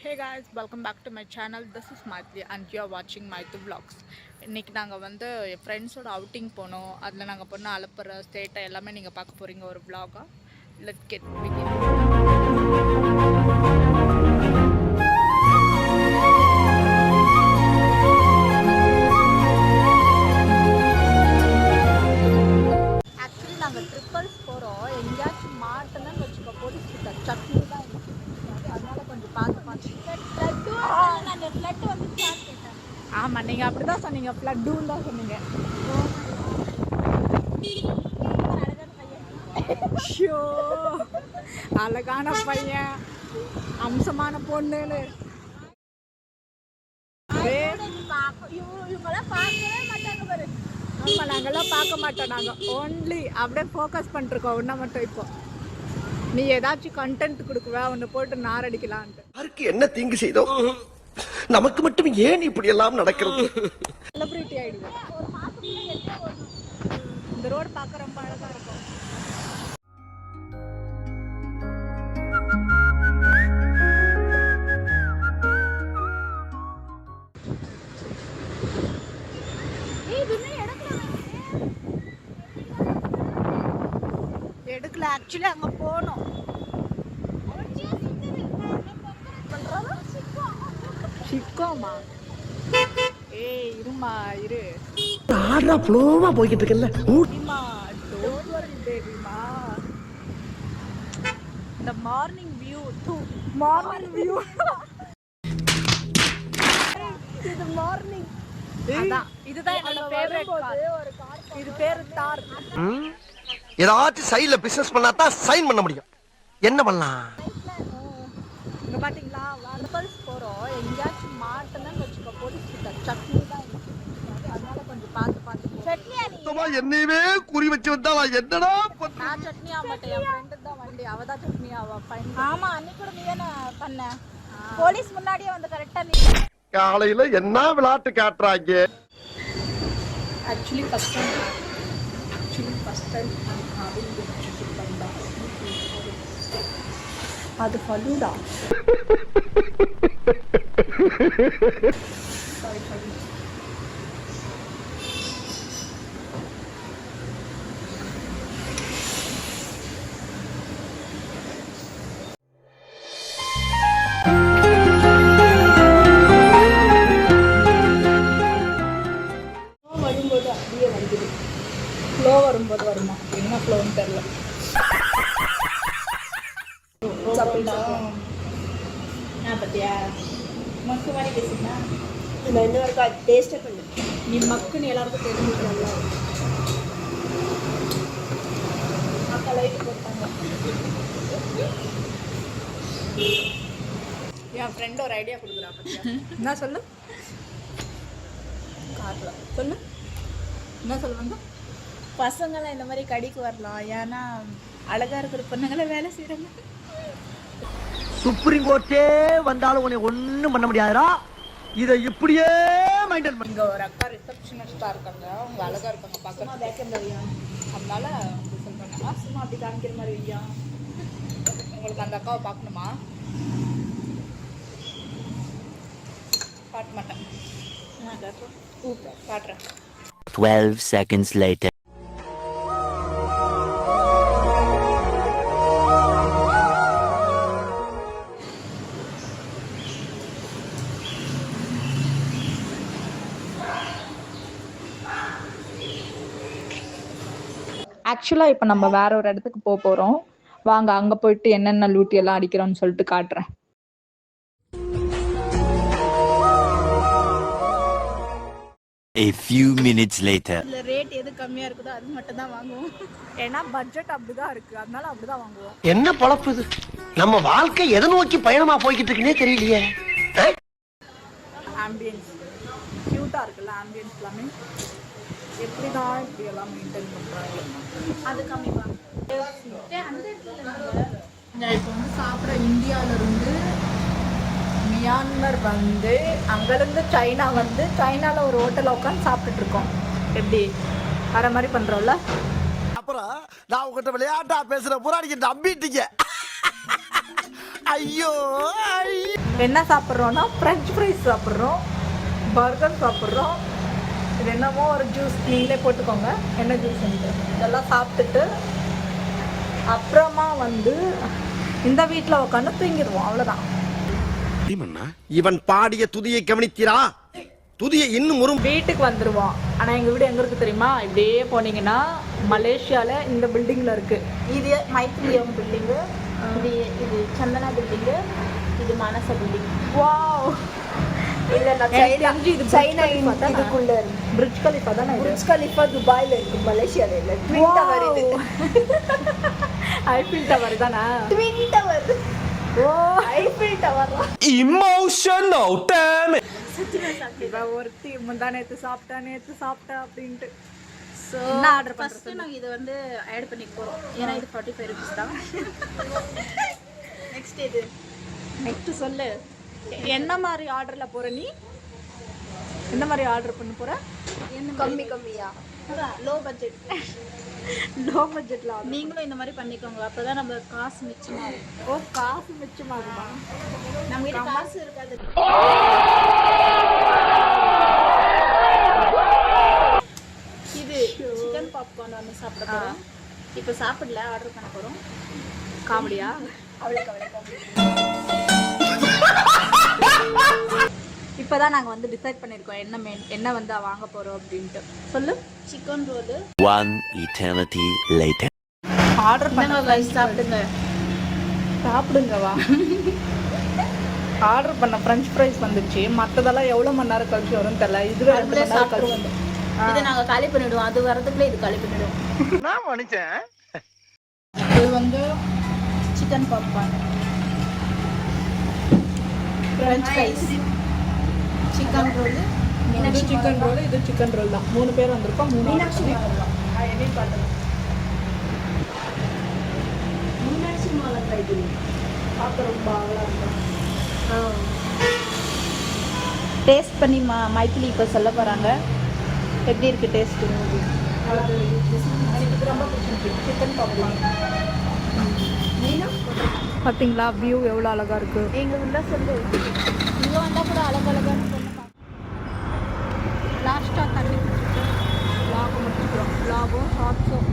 Hey guys, welcome back to my channel. This is Maithili and you are watching Maithu Vlogs. இன்னைக்கு நாங்கள் வந்து என் ஃப்ரெண்ட்ஸோட outing போனோம். அதில் நாங்கள் பொண்ணு அலப்புற ஸ்டேட்டை எல்லாமே நீங்கள் பார்க்க போகிறீங்க ஒரு vlog-ஆ. Let's get begin. ஆக்சுவலி நாங்கள் ட்ரிப்பிள்ஸ் போகிறோம். எங்கேயாச்சும் மாட்டணும்னு வச்சுக்கோ போலீஸ் கிட்ட சட்னி தான் அதனால கொஞ்சம் பார்த்து ஆமாம் நீங்கள் அப்படி தான் சொன்னீங்க, ஃப்ளட்டுன்னு தான் சொன்னீங்க. ஷோ அழகான பையன், அம்சமான பொண்ணுன்னு ஆமாம் நாங்கள்லாம் பார்க்க மாட்டோம். நாங்கள் ஓன்லி அப்படியே ஃபோக்கஸ் பண்ணிருக்கோம் உன்னை மட்டும். இப்போ நீ ஏதாச்சும் கண்டென்ட் கொடுக்குவ, உன்னை போட்டு நாரடிக்கலான்ட்டு. யாருக்கு என்ன தீங்கு செய்தோம், நமக்கு மட்டும் ஏன் இப்படி எல்லாம் நடக்கிறது? செலிபிரிட்டி ஆயிடுவோம். இந்த ரோடு பார்க்க ரொம்ப அழகா இருக்கும். எடுக்கல, ஆக்சுவலி அங்க போனோம். சிக்கோமா? ஏய் இருமா இரு. ஆடா ஃப்ளோவா போயிட்டு இருக்கல்ல. ஊடிமா டோன்ட் வரி பேபிமா. The morning view too. Morning view. இது மார்னிங். அதான் இதுதான் என்னோட ஃபேவரட் கார். இது பேரு தார். ஏதாச்சும் சைடுல பிசினஸ் பண்ணா தான் சைன் பண்ண முடியும். என்ன பண்ணலாம்? இங்க பாத்தீங்களா, வாட்டர்ஃபால்ஸ் போறோம். எங்கேயாச்சும் மாட்டணும்னு வச்சுக்கோ போலீஸ் கிட்ட சட்னி தான் அதனால கொஞ்சம் பார்த்து சட்னி என்னையவே குறி வச்சு வந்தா என்னடா நான் சட்னி ஆக மாட்டேன். என் ஃப்ரெண்டு தான் வண்டி, அவ தான் சட்னி ஆவா. ஆமா அன்னைக்கு கூட நீ தானே பண்ண. போலீஸ் முன்னாடியே வந்து கரெக்டா நீ காலையில என்ன விளையாட்டு காட்டுறாங்க. ஆக்சுவலி ஃபர்ஸ்ட் டைம் அது ஃபலூடா. வரும்போது அப்படியே வந்துடு. ஃப்ளோ வரும்போது வருமா? என்ன ஃப்ளோன்னு தெரியல. பத்தியா மக்கு மாதிரி பேசுனா நான் என்ன இருக்கா டேஸ்டே பண்ணு. நீ மக்குன்னு எல்லாருக்கும் தெரிஞ்சுக்கல. அக்கா லைட் போட்டாங்க. என் ஃப்ரெண்ட் ஒரு ஐடியா கொடுக்குறா பத்தியா. என்ன சொல்லு காட்டுல சொல்லு. என்ன சொல்லுவாங்க? பசங்களாம் இந்த மாதிரி கடிக்கு வரலாம், ஏன்னா அழகா இருக்கிற பொண்ணுங்களை வேலை செய்யறாங்க. சுப்ரீம் கோர்ட்டே வந்தாலும் உன்னை ஒண்ணும் பண்ண முடியாதுடா. இதை இப்படியே மெயின்டைன் பண்ணி. இங்க ஒரு அக்கா ரிசப்ஷனிஸ்டா இருக்காங்க, அவங்க அழகா இருக்காங்க பார்க்க. வேக்கண்ட் ஐயா அதனால சொல்றாங்க சும்மா அப்படி காமிக்கிற மாதிரி ஐயா. உங்களுக்கு அந்த அக்காவை பார்க்கணுமா? காட்ட மாட்டேன். காட்டுறேன். 12 seconds later. ஆக்சுவலாக இப்போ நம்ம வேற ஒரு இடத்துக்கு போகிறோம். வாங்க அங்கே போயிட்டு என்னென்ன லூட்டி எல்லாம் அடிக்கிறோம்னு சொல்லிட்டு காட்டுறேன். A few minutes later. இந்த ரேட் எது கம்மியாக இருக்குதோ அது மட்டும் தான் வாங்குவோம். ஏன்னா பட்ஜெட் அப்படிதான் இருக்கு, அதனால அப்படிதான் வாங்குவோம். என்ன பொழப்பு இது? நம்ம வாழ்க்கை எதை நோக்கி பயணமா போய்கிட்டு இருக்குன்னே தெரியலையே. ஆம்பியன்ஸ் கியூட்டா இருக்குல்ல, ஆம்பியன்ஸ் எல்லாமே எப்படிதான் இப்படி எல்லாம் மெயின்டைன் பண்றாங்க. அது கம்மிப்பா. இப்போ வந்து சாப்பிட்ற இந்தியாவிலிருந்து மியான்மர் வந்து, அங்கேருந்து சைனா வந்து, சைனாவில் ஒரு ஹோட்டலில் உட்காந்து சாப்பிட்டுட்டு இருக்கோம். எப்படி வர மாதிரி பண்ணுறோம்ல. அப்புறம் நான் உங்ககிட்ட விளையாட்டா பேசுற புறாடிக்கு நம்பிட்டீங்க. ஐயோ என்ன சாப்பிட்றோன்னா ஃப்ரெஞ்ச் ஃப்ரைஸ் சாப்பிட்றோம், பர்கர் சாப்பிட்றோம். இது என்னமோ ஒரு ஜூஸ் நீங்களே போட்டுக்கோங்க, என்ன ஜூஸ்ன்ட்டு. இதெல்லாம் சாப்பிட்டுட்டு அப்புறமா வந்து இந்த வீட்டில் உட்காந்து தூங்கிடுவோம். அவ்வளோதான். இவன் பாடிய துதியை கவனித்தீரா? துதியை இன்னும் ஒரு வீட்டுக்கு வந்துடுவோம். ஆனால் எங்கள் வீடு எங்கே இருக்குது தெரியுமா? இப்படியே போனீங்கன்னா மலேசியாவில் இந்த பில்டிங்கில் இருக்குது. இது மைத்ரியம் பில்டிங்கு, இது சந்தனா பில்டிங்கு, இது மானச பில்டிங். வாவ், சைனா இதுக்குள்ள இருக்கு. பிரிட்ஜ் கலிஃபா தானே இது? புர்ஜ் கலிஃபா துபாயில இருக்கு, மலேசியால இல்ல. ட்வின் டவர் இது. ஐஃபில் டவர் தானா? Twin tower. ஓ, Eiffel tower. Emotional, damn it! இவ ஒருத்தி முந்தா நேற்று சாப்பிட்டா அப்படின்ட்டு. ஸோ என்ன ஆர்டர் ஃபர்ஸ்ட் நாங்கள் இது வந்து ஆட் பண்ணி போகிறோம். ஏன்னா இது 45 rupees தான். நெக்ஸ்ட் இது நெக்ஸ்ட் சொல்லு, என்ன மாதிரி ஆர்டரில் போகிற நீ? என்ன மாதிரி ஆர்டர் பண்ண போகிற? கம்மியா லோ பட்ஜெட். லோ பட்ஜெட்டில் நீங்களும் இந்த மாதிரி பண்ணிக்கோங்க, அப்பதான் நம்ம காசு மிச்சமாகும். ஓ, காசு மிச்சமாகுமா? நம்ம கிட்ட காசு இருக்காது. இது சிக்கன் பாப்கார்ன் வந்து சாப்பிட போகிறோம். இப்போ சாப்பிடல, ஆர்டர் பண்ண போகிறோம். காமெடியா? இப்போதான் நாங்கள் வந்து டிசைட் பண்ணியிருக்கோம் என்ன வந்து வாங்க போகிறோம் அப்படின்ட்டு. சொல்லு. Chicken roll. One eternity later. Order என்னங்க guys, சாப்பிடுங்க. சாப்பிடுங்கவா. ஆர்டர் பண்ண ஃப்ரெஞ்ச் ஃப்ரைஸ் வந்துச்சு. மற்றதெல்லாம் எவ்வளோ மணி நேரம் கழிச்சு வரும்னு தெரியல. இதுவே 2 மணி நேரம் கழிச்சு வந்து இதை நாங்கள் காலி பண்ணிவிடுவோம். அது வரதுக்குள்ளே இது காலி பண்ணிவிடுவோம். நான் மனுஷன். இது வந்து chicken popcorn, french fries, chicken roll, இது சிக்கன் ரோல், இது சிக்கன் ரோல் தான். 3 பேர் வந்திருக்கோம். 3 மீனாட்சி மாலா இது பார்க்க ரொம்ப ஆவலாக இருக்கும். டேஸ்ட் பண்ணி மைத்திலி இப்போ சொல்ல போகிறாங்க எப்படி இருக்குது டேஸ்ட்டு. எனக்கு ரொம்ப பிடிச்சிருக்கு சிக்கன் பாப்கார்ன். பார்த்தீங்களா வியூ எவ்வளோ அழகாக இருக்குது. எங்கள் வந்தால் சொல்லு, இங்கே வந்தால் கூட அழகழகான பொண்ணு. லாஸ்ட்டாக தண்ணி குடிச்சிட்டு விலாகும் முடிச்சுக்கிறோம். விலாகும் ஷார்ட்ஸும்